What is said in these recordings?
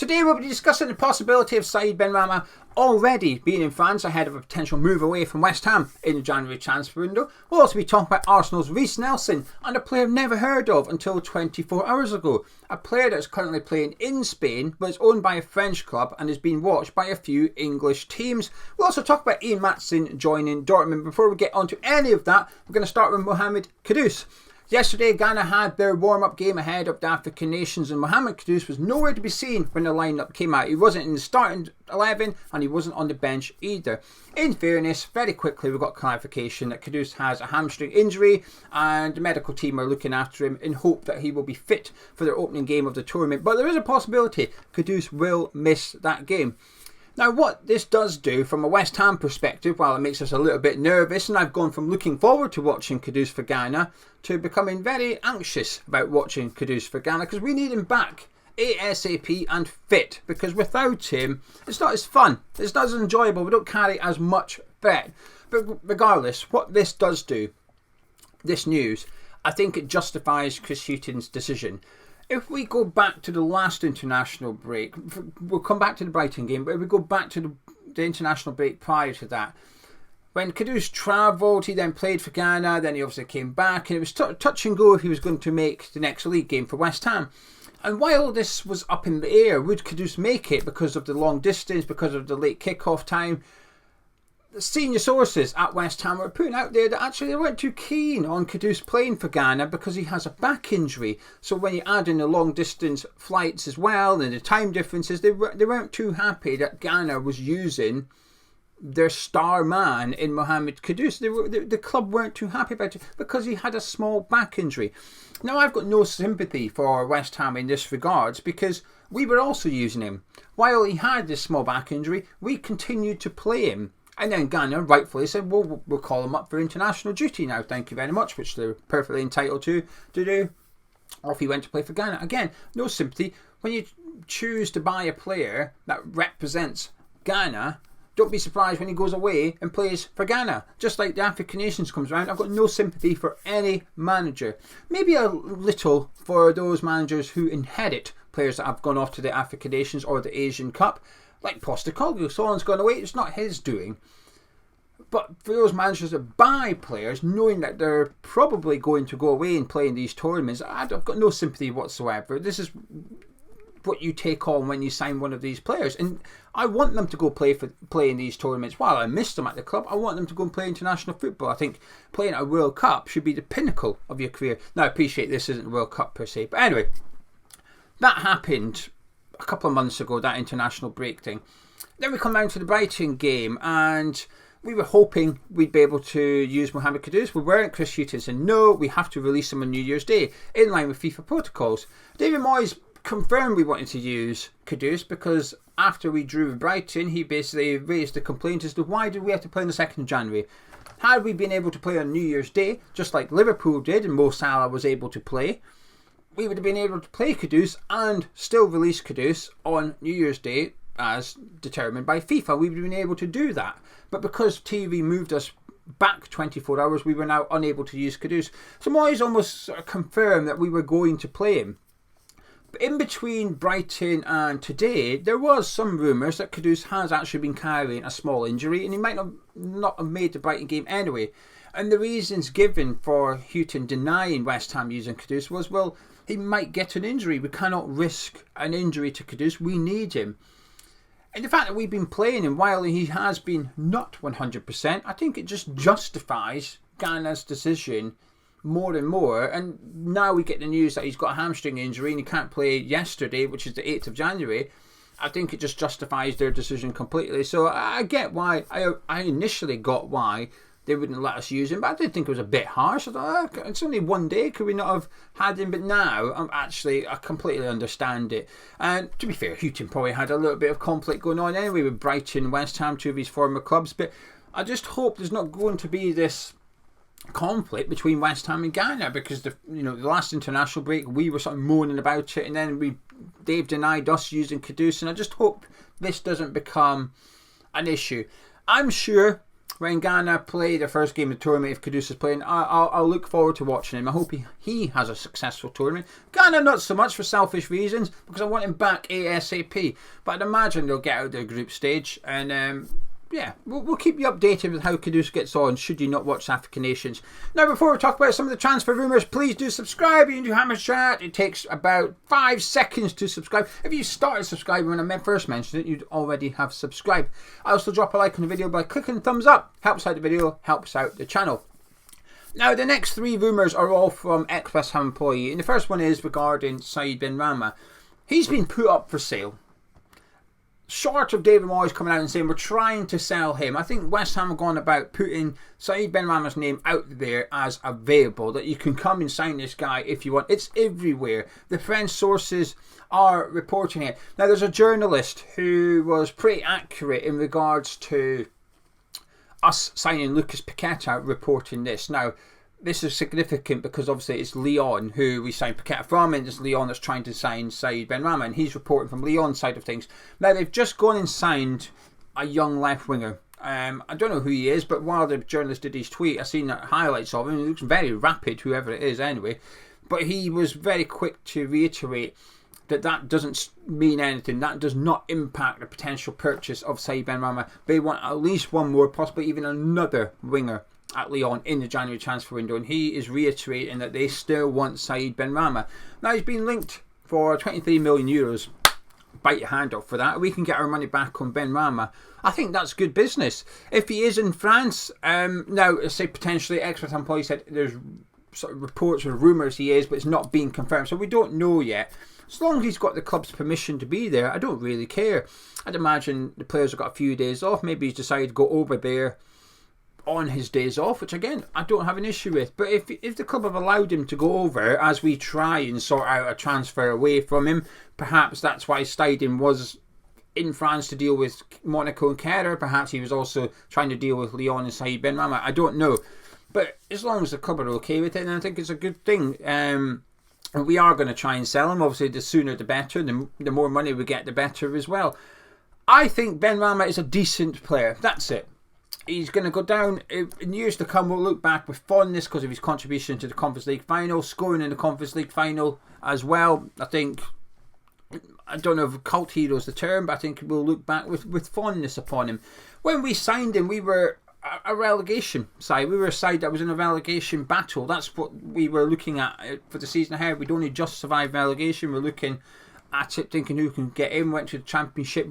Today we'll be discussing the possibility of Said Benrahma already being in France ahead of a potential move away from West Ham in the January transfer window. We'll also be talking about Arsenal's Reiss Nelson and a player I've never heard of until 24 hours ago. A player that's currently playing in Spain but is owned by a French club and is being watched by a few English teams. We'll also talk about Ian Maatsen joining Dortmund. Before we get onto any of that, we're going to start with Mohammed Kudus. Yesterday, Ghana had their warm-up game ahead of the African nations, and Mohammed Kudus was nowhere to be seen when the lineup came out. He wasn't in the starting 11 and he wasn't on the bench either. In fairness, very quickly we got clarification that Kudus has a hamstring injury and the medical team are looking after him in hope that he will be fit for their opening game of the tournament. But there is a possibility Kudus will miss that game. Now, what this does do from a West Ham perspective, while it makes us a little bit nervous, and I've gone from looking forward to watching Kudus for Ghana to becoming very anxious about watching Kudus for Ghana, because we need him back ASAP and fit, because without him, it's not as fun, it's not as enjoyable, we don't carry as much threat. But regardless, what this does do, this news, I think it justifies Chris Hughton's decision. If we go back to the last international break, we'll come back to the Brighton game, but if we go back to the international break prior to that, when Kudus travelled, he then played for Ghana, then he obviously came back, and it was touch and go if he was going to make the next league game for West Ham. And while this was up in the air, would Kudus make it because of the long distance, because of the late kick-off time? The senior sources at West Ham were putting out there that actually they weren't too keen on Kudus playing for Ghana because he has a back injury. So when you add in the long distance flights as well and the time differences, they weren't too happy that Ghana was using their star man in Mohammed Kudus. The club weren't too happy about it because he had a small back injury. Now, I've got no sympathy for West Ham in this regards because we were also using him. While he had this small back injury, we continued to play him. And then Ghana rightfully said, well, we'll call him up for international duty now, thank you very much, which they're perfectly entitled to do. Off he went to play for Ghana. Again, no sympathy. When you choose to buy a player that represents Ghana, don't be surprised when he goes away and plays for Ghana. Just like the African nations comes around, I've got no sympathy for any manager. Maybe a little for those managers who inherit players that have gone off to the African nations or the Asian Cup. Like Postecoglou, someone's gone away, it's not his doing. But for those managers that buy players, knowing that they're probably going to go away and play in these tournaments, I've got no sympathy whatsoever. This is what you take on when you sign one of these players. And I want them to go play in these tournaments. While I miss them at the club, I want them to go and play international football. I think playing at a World Cup should be the pinnacle of your career. Now, I appreciate this isn't a World Cup per se. But anyway, that happened a couple of months ago, that international break thing. Then we come down to the Brighton game and we were hoping we'd be able to use Mohammed Kudus. We weren't. Chris Hughton said no, we have to release him on New Year's Day in line with FIFA protocols. David Moyes confirmed we wanted to use Kudus because after we drew with Brighton, he basically raised the complaint as to why did we have to play on the 2nd of January. Had we been able to play on New Year's Day, just like Liverpool did and Mo Salah was able to play, we would have been able to play Kudus and still release Kudus on New Year's Day as determined by FIFA. We would have been able to do that. But because TV moved us back 24 hours, we were now unable to use Kudus. So Moyes almost sort of confirmed that we were going to play him. But in between Brighton and today, there was some rumours that Kudus has actually been carrying a small injury and he might not have made the Brighton game anyway. And the reasons given for Hughton denying West Ham using Kudus was, well, he might get an injury. We cannot risk an injury to Kudus. We need him. And the fact that we've been playing him while he has been not 100%, I think it just justifies Ghana's decision more and more. And now we get the news that he's got a hamstring injury and he can't play yesterday, which is the 8th of January. I think it just justifies their decision completely. So I get why, I initially got why they wouldn't let us use him, but I did think it was a bit harsh. I thought, oh, it's only one day, could we not have had him? But now, I completely understand it. And to be fair, Hughton probably had a little bit of conflict going on anyway with Brighton and West Ham, two of his former clubs. But I just hope there's not going to be this conflict between West Ham and Ghana, because the last international break we were sort of moaning about it, and then Dave denied us using Kudus, and I just hope this doesn't become an issue. I'm sure when Ghana play the first game of the tournament, if Kudus is playing, I'll look forward to watching him. I hope he has a successful tournament. Ghana not so much for selfish reasons, because I want him back ASAP. But I'd imagine they'll get out of the group stage, and yeah, we'll keep you updated with how Kudus gets on, should you not watch African Nations. Now, before we talk about some of the transfer rumours, please do subscribe. You can do Hammer Chat. It takes about 5 seconds to subscribe. If you started subscribing when I first mentioned it, you'd already have subscribed. I also drop a like on the video by clicking the thumbs up. Helps out the video, helps out the channel. Now, the next 3 rumours are all from ExWHUEmployee, and the first one is regarding Said Benrahma. He's been put up for sale. Short of David Moyes coming out and saying we're trying to sell him, I think West Ham have gone about putting Said Benrahma's name out there as available, that you can come and sign this guy if you want. It's everywhere. The French sources are reporting it. Now, there's a journalist who was pretty accurate in regards to us signing Lucas Paqueta, reporting this. Now, this is significant because obviously it's Lyon who we signed Paqueta from, and it's Lyon that's trying to sign Said Benrahma, and he's reporting from Lyon's side of things. Now, they've just gone and signed a young left winger. I don't know who he is, but while the journalist did his tweet, I seen the highlights of him. He looks very rapid, whoever it is anyway. But he was very quick to reiterate that that doesn't mean anything. That does not impact the potential purchase of Said Benrahma. They want at least one more, possibly even another winger at Lyon in the January transfer window, and he is reiterating that they still want Said Benrahma. Now, he's been linked for 23 million euros. Bite your hand off for that. We can get our money back on Benrahma. I think that's good business. If he is in France, now say potentially ExWHUEmployee said there's sort of reports or rumours he is, but it's not being confirmed, so we don't know yet. As long as he's got the club's permission to be there, I don't really care. I'd imagine the players have got a few days off. Maybe he's decided to go over there on his days off, which again I don't have an issue with. But if the club have allowed him to go over as we try and sort out a transfer away from him, perhaps that's why Stidham was in France to deal with Monaco and Kerr. Perhaps he was also trying to deal with Lyon and Said Benrahma. I don't know, but as long as the club are okay with it, then I think it's a good thing. And we are going to try and sell him. Obviously, the sooner the better. The more money we get, the better as well. I think Benrahma is a decent player. That's it. He's going to go down in years to come. We'll look back with fondness because of his contribution to the Conference League final, scoring in the Conference League final as well. I think, I don't know if cult hero is the term, but I think we'll look back with fondness upon him. When we signed him, we were a relegation side. We were a side that was in a relegation battle. That's what we were looking at for the season ahead. We'd only just survived relegation. We're looking at it, thinking who can get in. Went to the Championship,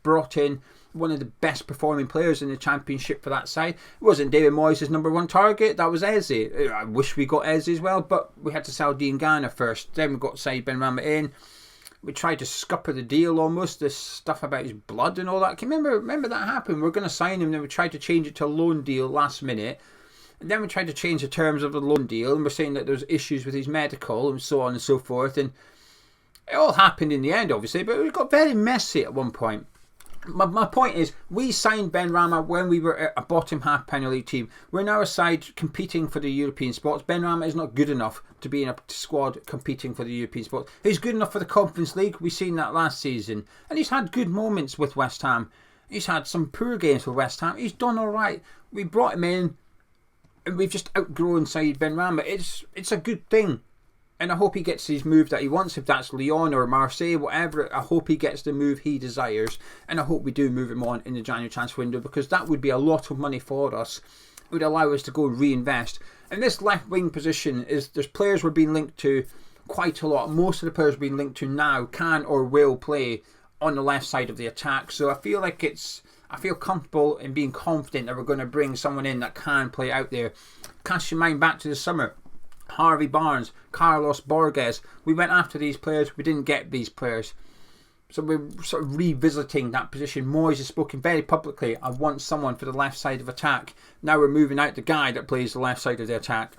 brought in one of the best performing players in the Championship for that side. It wasn't David Moyes' #1 target, that was Eze. I wish we got Eze as well, but we had to sell Dean Ghana first. Then we got Said Benrahma in. We tried to scupper the deal almost, this stuff about his blood and all that. Can you remember that happened? We were going to sign him, then we tried to change it to a loan deal last minute. And then we tried to change the terms of the loan deal, and we're saying that there's issues with his medical and so on and so forth. And it all happened in the end, obviously, but it got very messy at one point. My point is, we signed Benrahma when we were a bottom half Premier League team. We're now a side competing for the European spots. Benrahma is not good enough to be in a squad competing for the European spots. He's good enough for the Conference League. We've seen that last season. And he's had good moments with West Ham. He's had some poor games with West Ham. He's done alright. We brought him in, and we've just outgrown Said Benrahma. It's a good thing. And I hope he gets his move that he wants, if that's Lyon or Marseille, whatever. I hope he gets the move he desires. And I hope we do move him on in the January transfer window, because that would be a lot of money for us. It would allow us to go and reinvest. And this left wing position, there's players we're being linked to quite a lot. Most of the players we're being linked to now can or will play on the left side of the attack. So I feel like I feel comfortable in being confident that we're going to bring someone in that can play out there. Cast your mind back to the summer. Harvey Barnes, Carlos Borges. We went after these players. We didn't get these players. So we're sort of revisiting that position. Moyes has spoken very publicly. I want someone for the left side of attack. Now we're moving out the guy that plays the left side of the attack.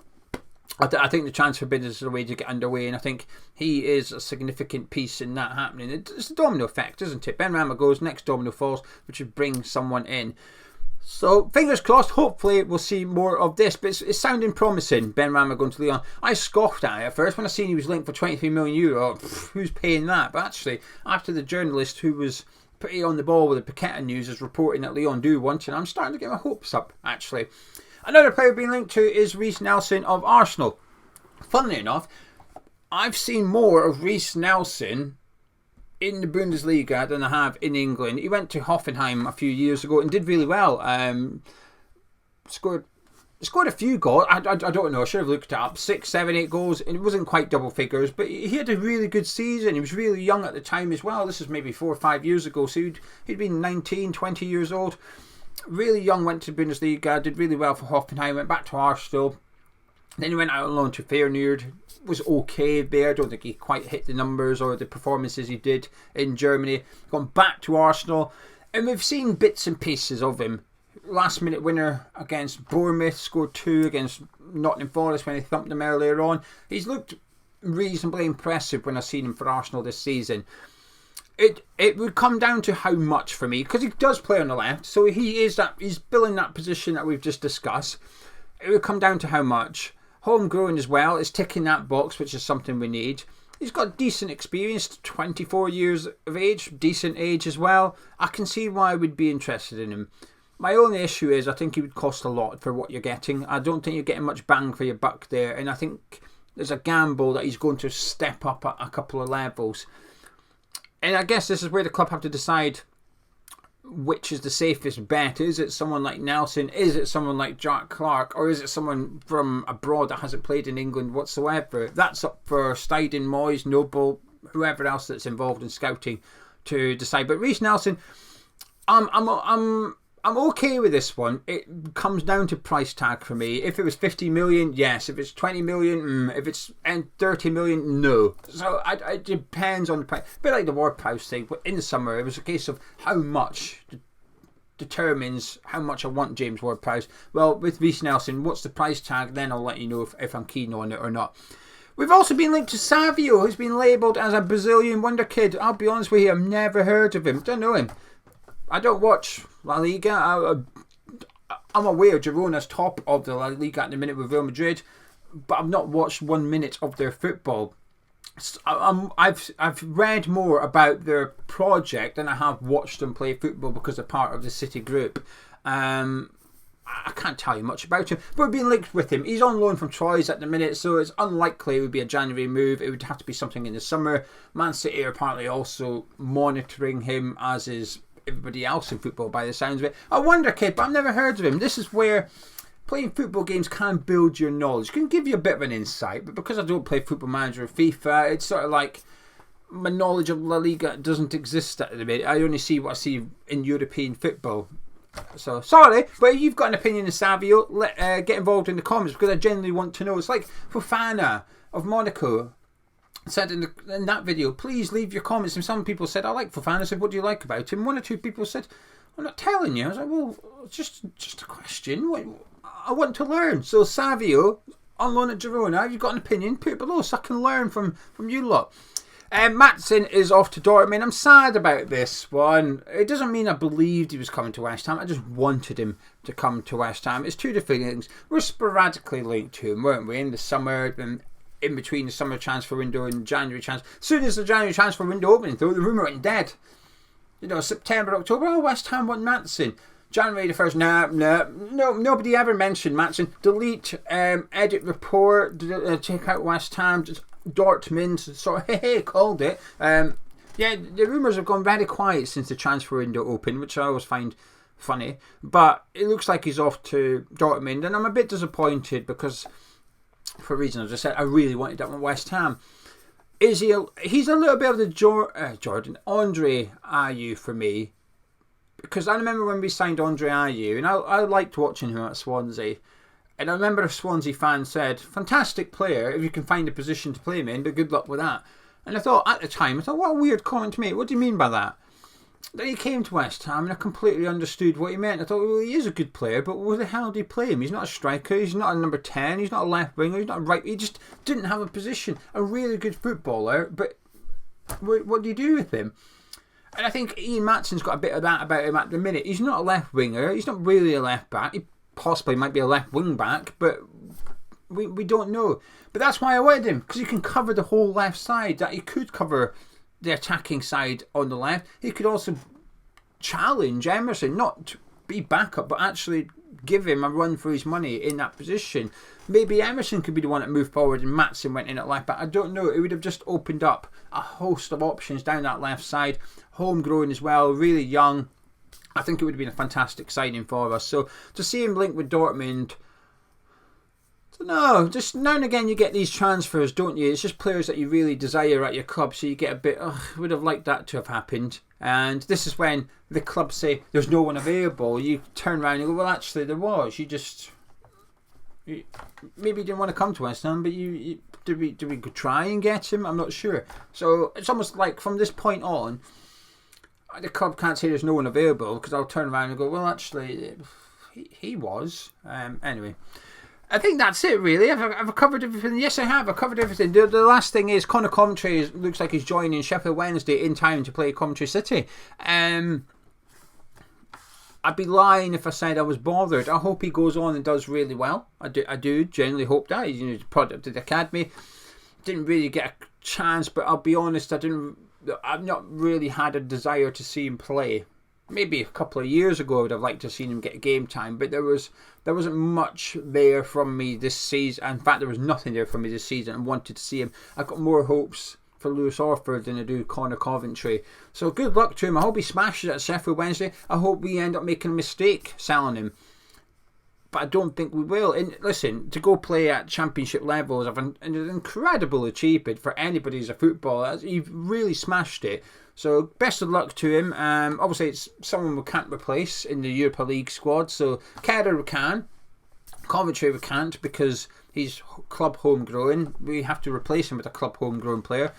I think the transfer business is a way to get underway, and I think he is a significant piece in that happening. It's a domino effect, isn't it? Benrahma goes, next domino falls, which would bring someone in. So, fingers crossed, hopefully we'll see more of this. But it's sounding promising, Benrahma going to Lyon. I scoffed at it at first when I seen he was linked for €23 million. Who's paying that? But actually, after the journalist who was pretty on the ball with the Paqueta news, is reporting that Lyon do want him. I'm starting to get my hopes up, actually. Another player being linked to is Reiss Nelson of Arsenal. Funnily enough, I've seen more of Reiss Nelson in the Bundesliga than I have in England. He went to Hoffenheim a few years ago and did really well. Scored a few goals. I don't know. I should have looked it up. 6, 7, 8 goals. And it wasn't quite double figures, but he had a really good season. He was really young at the time as well. This was maybe 4 or 5 years ago. So he'd been 19, 20 years old. Really young, went to Bundesliga, did really well for Hoffenheim, went back to Arsenal. Then he went out on loan to Feyenoord. Was okay there. I don't think he quite hit the numbers or the performances he did in Germany. Gone back to Arsenal. And we've seen bits and pieces of him. Last minute winner against Bournemouth, scored 2 against Nottingham Forest when he thumped them earlier on. He's looked reasonably impressive when I've seen him for Arsenal this season. It would come down to how much for me, because he does play on the left, so he's filling that position that we've just discussed. It would come down to how much. Homegrown as well, is ticking that box, which is something we need. He's got decent experience, 24 years of age, decent age as well. I can see why I would be interested in him. My only issue is I think he would cost a lot for what you're getting. I don't think you're getting much bang for your buck there, and I think there's a gamble that he's going to step up a couple of levels. And I guess this is where the club have to decide which is the safest bet. Is it someone like Nelson? Is it someone like Jack Clark? Or is it someone from abroad that hasn't played in England whatsoever? That's up for David Moyes, Noble, whoever else that's involved in scouting to decide. But Reiss Nelson, I'm okay with this one. It comes down to price tag for me. If it was 50 million, yes. If it's 20 million, if it's 30 million, no. So it depends on the price. A bit like the Ward-Prowse thing, but in the summer, it was a case of how much determines how much I want James Ward-Prowse. Well, with Reiss Nelson, what's the price tag? Then I'll let you know if I'm keen on it or not. We've also been linked to Savio, who's been labelled as a Brazilian wonderkid. I'll be honest with you, I've never heard of him. Don't know him. I don't watch La Liga. I'm aware Girona's top of the La Liga at the minute with Real Madrid, but I've not watched 1 minute of their football. I've read more about their project than I have watched them play football because they're part of the City group. I can't tell you much about him, but we're being linked with him. He's on loan from Troyes at the minute, so it's unlikely it would be a January move. It would have to be something in the summer. Man City are apparently also monitoring him, as is everybody else in football by the sounds of it. A wonder kid, but I've never heard of him. This is where playing football games can build your knowledge. It can give you a bit of an insight, but because I don't play Football Manager or FIFA, it's sort of like my knowledge of La Liga doesn't exist at the minute. I only see what I see in European football. So, sorry, but if you've got an opinion of Savio, get involved in the comments, because I genuinely want to know. It's like Fofana of Monaco said in that video, please leave your comments. And some people said, I like Fofana. I said, what do you like about him? 1 or 2 people said, I'm not telling you. I was like, well, just a question. I want to learn. So Savio, on loan at Girona, if you've got an opinion, put it below so I can learn from you lot. Maatsen is off to Dortmund. I'm sad about this one. It doesn't mean I believed he was coming to West Ham. I just wanted him to come to West Ham. It's two different things. We're sporadically linked to him, weren't we? In the summer, and in between the summer transfer window and January transfer. As soon as the January transfer window opened, though, the rumour went dead. September, October, West Ham want Maatsen. January the 1st, no, nobody ever mentioned Maatsen. Delete, edit report, check out West Ham, just Dortmund, sort of, hey, called it. The rumours have gone very quiet since the transfer window opened, which I always find funny. But it looks like he's off to Dortmund, and I'm a bit disappointed because, for reasons I just said, I really wanted that one West Ham. He's a little bit of the Andre Ayew for me, because I remember when we signed Andre Ayew, and I liked watching him at Swansea. And I remember a Swansea fan said, fantastic player if you can find a position to play him in, but good luck with that. And I thought, at the time, what a weird comment to make. What do you mean by that? Then he came to West Ham and I completely understood what he meant. I thought, well, he is a good player, but where the hell did he play him? He's not a striker, he's not a number 10, he's not a left winger, he's not a right. He just didn't have a position. A really good footballer, but what do you do with him? And I think Ian Maatsen's got a bit of that about him at the minute. He's not a left winger, he's not really a left back. He possibly might be a left wing back, but we don't know. But that's why I wanted him, because he can cover the whole left side. That he could cover the attacking side on the left. He could also challenge Emerson, not to be backup, but actually give him a run for his money in that position. Maybe Emerson could be the one that moved forward and Maatsen went in at left back. I don't know. It would have just opened up a host of options down that left side. Homegrown as well, really young. I think it would have been a fantastic signing for us. So to see him linked with Dortmund, no, just now and again you get these transfers, don't you? It's just players that you really desire at your club, so you get a bit, would have liked that to have happened. And this is when the club say there's no one available. You turn around and go, well, actually there was. Maybe you didn't want to come to West Ham, but did we try and get him? I'm not sure. So it's almost like from this point on, the club can't say there's no one available, because I'll turn around and go, well, actually he was. Anyway, I think that's it really. Have I covered everything? Yes, I have. I covered everything. The last thing is Conor Coventry looks like he's joining Sheffield Wednesday in time to play Coventry City. I'd be lying if I said I was bothered. I hope he goes on and does really well. I do generally hope that. He's a product of the academy. Didn't really get a chance, but I'll be honest, I've not really had a desire to see him play. Maybe a couple of years ago I would have liked to have seen him get game time, but there wasn't much there from me this season. In fact, there was nothing there from me this season. I wanted to see him. I've got more hopes for Lewis Orford than I do Conor Coventry. So good luck to him. I hope he smashes at Sheffield Wednesday. I hope we end up making a mistake selling him. But I don't think we will. And listen, to go play at championship levels is an incredible achievement for anybody as a footballer. You've really smashed it. So best of luck to him. Obviously it's someone we can't replace in the Europa League squad. So Kerr we can. Coventry we can't, because he's club homegrown. We have to replace him with a club homegrown player.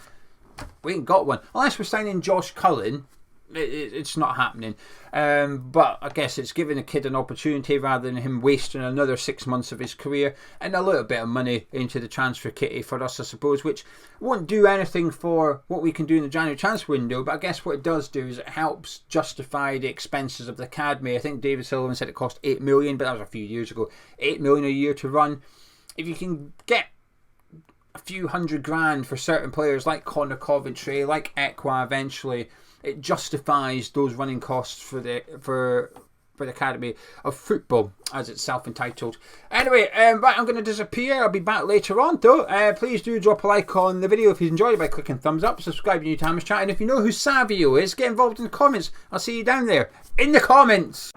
We ain't got one. Unless we're signing Josh Cullen, it's not happening. But I guess it's giving a kid an opportunity rather than him wasting another 6 months of his career and a little bit of money into the transfer kitty for us, I suppose, which won't do anything for what we can do in the January transfer window. But I guess what it does do is it helps justify the expenses of the academy. I think David Sullivan said it cost 8 million, but that was a few years ago. 8 million a year to run. If you can get a few $100,000 for certain players like Conor Coventry, like ExWHUEmployee eventually, it justifies those running costs for the Academy of Football, as it's self-entitled. Anyway, right, I'm going to disappear. I'll be back later on, though. Please do drop a like on the video if you enjoyed it by clicking thumbs up. Subscribe to New Times Chat. And if you know who Savio is, get involved in the comments. I'll see you down there in the comments.